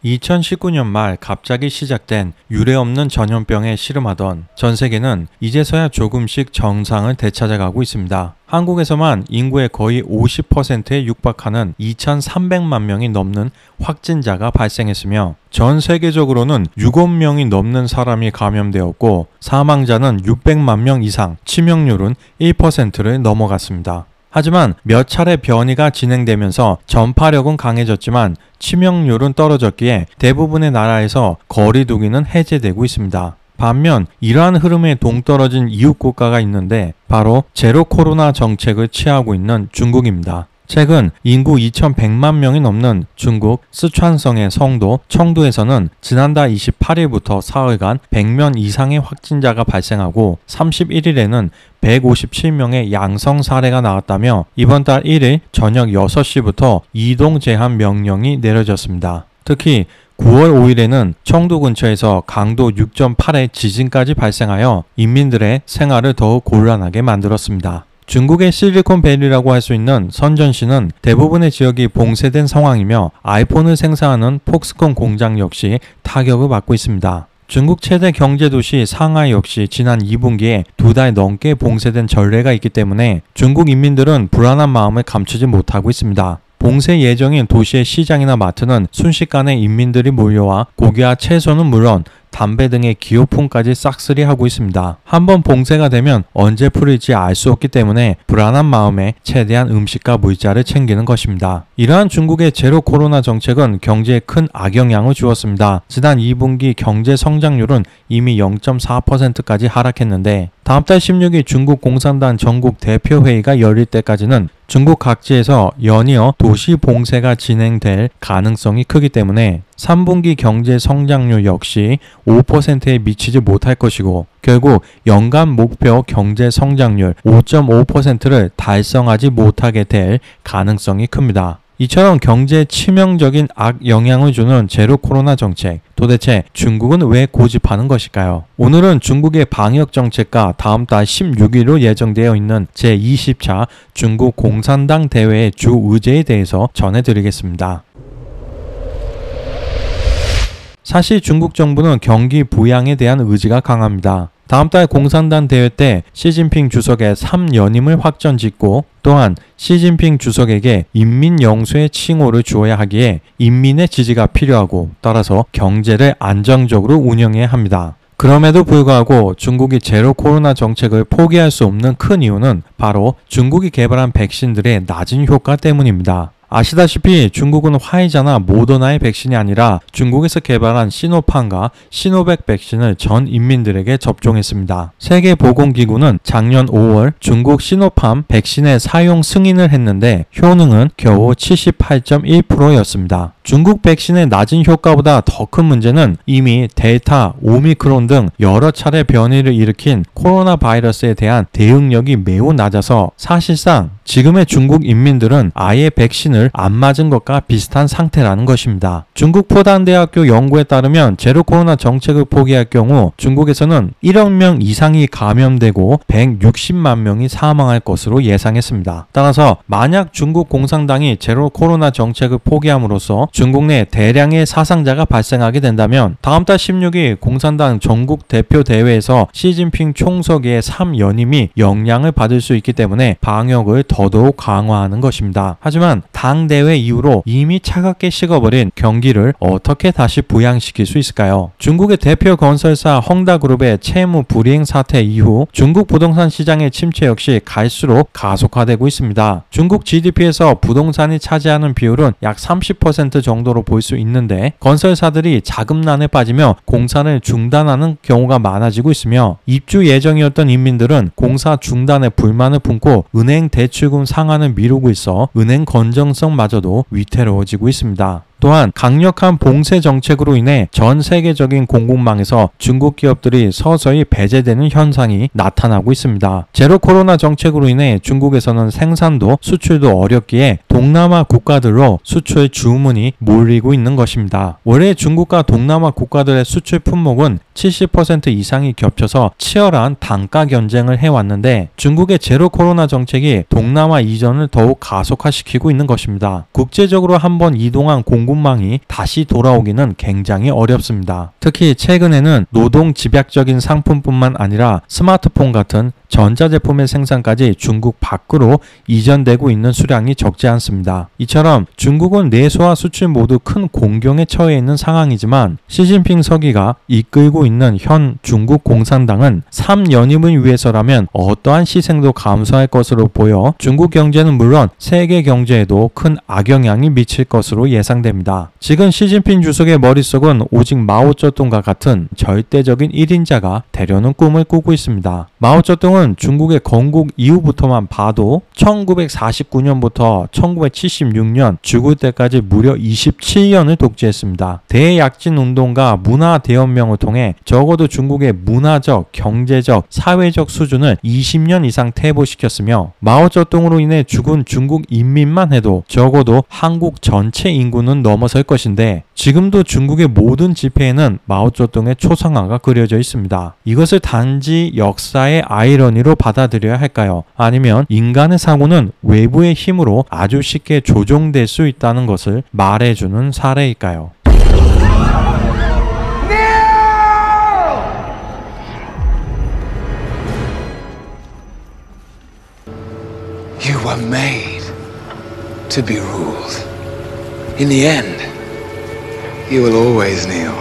2019년 말 갑자기 시작된 유례없는 전염병에 시름하던 전 세계는 이제서야 조금씩 정상을 되찾아가고 있습니다. 한국에서만 인구의 거의 50%에 육박하는 2,300만 명이 넘는 확진자가 발생했으며 전 세계적으로는 6억 명이 넘는 사람이 감염되었고 사망자는 600만 명 이상, 치명률은 1%를 넘어갔습니다. 하지만 몇 차례 변이가 진행되면서 전파력은 강해졌지만 치명률은 떨어졌기에 대부분의 나라에서 거리 두기는 해제되고 있습니다. 반면 이러한 흐름에 동떨어진 이웃 국가가 있는데 바로 제로 코로나 정책을 취하고 있는 중국입니다. 최근 인구 2,100만 명이 넘는 중국 쓰촨성의 성도 청두에서는 지난달 28일부터 사흘간 100명 이상의 확진자가 발생하고 31일에는 157명의 양성 사례가 나왔다며 이번 달 1일 저녁 6시부터 이동 제한 명령이 내려졌습니다. 특히 9월 5일에는 청도 근처에서 강도 6.8의 지진까지 발생하여 인민들의 생활을 더욱 곤란하게 만들었습니다. 중국의 실리콘밸리라고 할 수 있는 선전시는 대부분의 지역이 봉쇄된 상황이며 아이폰을 생산하는 폭스콘 공장 역시 타격을 받고 있습니다. 중국 최대 경제도시 상하이 역시 지난 2분기에 2달 넘게 봉쇄된 전례가 있기 때문에 중국 인민들은 불안한 마음을 감추지 못하고 있습니다. 봉쇄 예정인 도시의 시장이나 마트는 순식간에 인민들이 몰려와 고기와 채소는 물론 담배 등의 기호품까지 싹쓸이 하고 있습니다. 한번 봉쇄가 되면 언제 풀릴지 알 수 없기 때문에 불안한 마음에 최대한 음식과 물자를 챙기는 것입니다. 이러한 중국의 제로 코로나 정책은 경제에 큰 악영향을 주었습니다. 지난 2분기 경제 성장률은 이미 0.4%까지 하락했는데 다음 달 16일 중국 공산당 전국 대표회의가 열릴 때까지는 중국 각지에서 연이어 도시 봉쇄가 진행될 가능성이 크기 때문에 3분기 경제 성장률 역시 5%에 미치지 못할 것이고 결국 연간 목표 경제 성장률 5.5%를 달성하지 못하게 될 가능성이 큽니다. 이처럼 경제에 치명적인 악영향을 주는 제로 코로나 정책, 도대체 중국은 왜 고집하는 것일까요? 오늘은 중국의 방역 정책과 다음 달 16일로 예정되어 있는 제20차 중국 공산당 대회의 주 의제에 대해서 전해드리겠습니다. 사실 중국 정부는 경기 부양에 대한 의지가 강합니다. 다음 달 공산당 대회 때 시진핑 주석의 3연임을 확정짓고 또한 시진핑 주석에게 인민영수의 칭호를 주어야 하기에 인민의 지지가 필요하고 따라서 경제를 안정적으로 운영해야 합니다. 그럼에도 불구하고 중국이 제로 코로나 정책을 포기할 수 없는 큰 이유는 바로 중국이 개발한 백신들의 낮은 효과 때문입니다. 아시다시피 중국은 화이자나 모더나의 백신이 아니라 중국에서 개발한 시노팜과 시노백 백신을 전 인민들에게 접종했습니다. 세계보건기구는 작년 5월 중국 시노팜 백신의 사용 승인을 했는데 효능은 겨우 78.1%였습니다. 중국 백신의 낮은 효과보다 더 큰 문제는 이미 델타, 오미크론 등 여러 차례 변이를 일으킨 코로나 바이러스에 대한 대응력이 매우 낮아서 사실상 지금의 중국 인민들은 아예 백신을 안 맞은 것과 비슷한 상태라는 것입니다. 중국 포단대학교 연구에 따르면 제로 코로나 정책을 포기할 경우 중국에서는 1억 명 이상이 감염되고 160만 명이 사망할 것으로 예상했습니다. 따라서 만약 중국 공산당이 제로 코로나 정책을 포기함으로써 중국 내 대량의 사상자가 발생하게 된다면 다음 달 16일 공산당 전국 대표 대회에서 시진핑 총서기의 3연임이 영향을 받을 수 있기 때문에 방역을 더더욱 강화하는 것입니다. 하지만 당대회 이후로 이미 차갑게 식어버린 경기를 어떻게 다시 부양시킬 수 있을까요? 중국의 대표 건설사 헝다그룹의 채무 불이행 사태 이후 중국 부동산 시장의 침체 역시 갈수록 가속화되고 있습니다. 중국 GDP에서 부동산이 차지하는 비율은 약 30% 정도로 볼 수 있는데 건설사들이 자금난에 빠지며 공사를 중단하는 경우가 많아지고 있으며 입주 예정이었던 인민들은 공사 중단에 불만을 품고 은행 대출금 상환을 미루고 있어 은행 건전성마저도 위태로워지고 있습니다. 또한 강력한 봉쇄 정책으로 인해 전 세계적인 공급망에서 중국 기업들이 서서히 배제되는 현상이 나타나고 있습니다. 제로 코로나 정책으로 인해 중국에서는 생산도 수출도 어렵기에 동남아 국가들로 수출 주문이 몰리고 있는 것입니다. 올해 중국과 동남아 국가들의 수출 품목은 70% 이상이 겹쳐서 치열한 단가 경쟁을 해왔는데 중국의 제로 코로나 정책이 동남아 이전을 더욱 가속화시키고 있는 것입니다. 국제적으로 한번 이동한 공급망이 다시 돌아오기는 굉장히 어렵습니다. 특히 최근에는 노동 집약적인 상품뿐만 아니라 스마트폰 같은 전자제품의 생산까지 중국 밖으로 이전되고 있는 수량이 적지 않습니다. 이처럼 중국은 내수와 수출 모두 큰 공경에 처해 있는 상황이지만 시진핑 서기가 이끌고 있는 현 중국 공산당은 3연임을 위해서라면 어떠한 희생도 감수할 것으로 보여 중국 경제는 물론 세계 경제에도 큰 악영향이 미칠 것으로 예상됩니다. 지금 시진핑 주석의 머릿속은 오직 마오쩌둥과 같은 절대적인 1인자가 되려는 꿈을 꾸고 있습니다. 마오쩌둥은 중국의 건국 이후부터만 봐도 1949년부터 1976년 죽을 때까지 무려 27년을 독재했습니다. 대약진운동과 문화대혁명을 통해 적어도 중국의 문화적, 경제적, 사회적 수준을 20년 이상 퇴보시켰으며 마오쩌둥으로 인해 죽은 중국 인민만 해도 적어도 한국 전체 인구는 넘어설 것인데 지금도 중국의 모든 지폐에는 마오쩌둥의 초상화가 그려져 있습니다. 이것을 단지 역사의 아이러니로 받아들여야 할까요? 아니면 인간의 사고는 외부의 힘으로 아주 쉽게 조종될 수 있다는 것을 말해주는 사례일까요? You were made to be ruled. In the end, you will always kneel.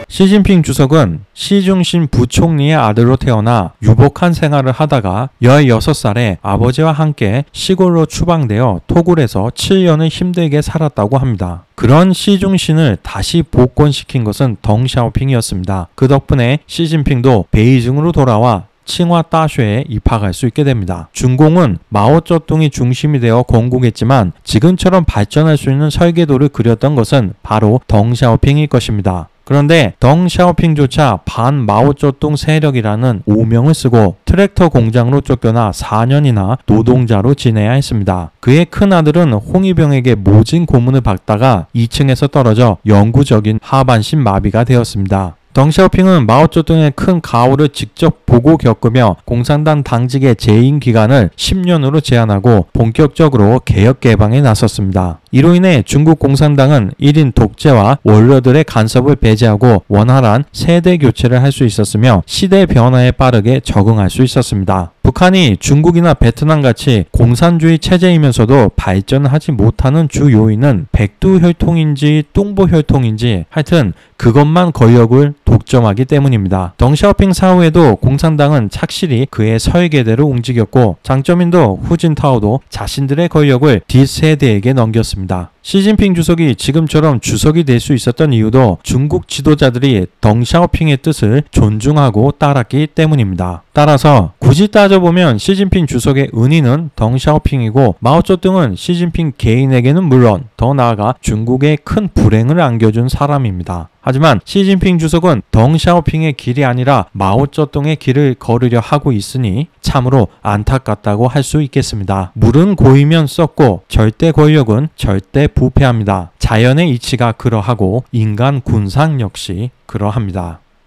시진핑 주석은 시중신 부총리의 아들로 태어나 유복한 생활을 하다가 16살에 아버지와 함께 시골로 추방되어 토굴에서 7년을 힘들게 살았다고 합니다. 그런 시중신을 다시 복권시킨 것은 덩샤오핑이었습니다. 그 덕분에 시진핑도 베이징으로 돌아와 칭화 다쉐에 입학할 수 있게 됩니다. 중공은 마오쩌둥이 중심이 되어 건국했지만 지금처럼 발전할 수 있는 설계도를 그렸던 것은 바로 덩샤오핑일 것입니다. 그런데 덩샤오핑조차 반 마오쩌둥 세력이라는 오명을 쓰고 트랙터 공장으로 쫓겨나 4년이나 노동자로 지내야 했습니다. 그의 큰아들은 홍위병에게 모진 고문을 받다가 2층에서 떨어져 영구적인 하반신 마비가 되었습니다. 덩샤오핑은 마오쩌둥의 큰 가호를 직접 보고 겪으며 공산당 당직의 재임 기간을 10년으로 제한하고 본격적으로 개혁 개방에 나섰습니다. 이로 인해 중국 공산당은 1인 독재와 원로들의 간섭을 배제하고 원활한 세대 교체를 할 수 있었으며 시대 변화에 빠르게 적응할 수 있었습니다. 북한이 중국이나 베트남 같이 공산주의 체제이면서도 발전하지 못하는 주 요인은 백두혈통인지 뚱보혈통인지 하여튼 그것만 권력을 독점하기 때문입니다. 덩샤오핑 사후에도 공산당은 착실히 그의 설계대로 움직였고 장쩌민도 후진타오도 자신들의 권력을 뒷세대에게 넘겼습니다. 시진핑 주석이 지금처럼 주석이 될 수 있었던 이유도 중국 지도자들이 덩샤오핑의 뜻을 존중하고 따랐기 때문입니다. 따라서 굳이 따져보면 시진핑 주석의 은인은 덩샤오핑이고 마오쩌둥은 시진핑 개인에게는 물론 더 나아가 중국에 큰 불행을 안겨준 사람입니다. 하지만 시진핑 주석은 덩샤오핑의 길이 아니라 마오쩌둥의 길을 걸으려 하고 있으니 참으로 안타깝다고 할 수 있겠습니다. 물은 고이면 썩고 절대 권력은 절대 부패합니다. 자연의 이치가 그러하고 인간 군상 역시 그러합니다.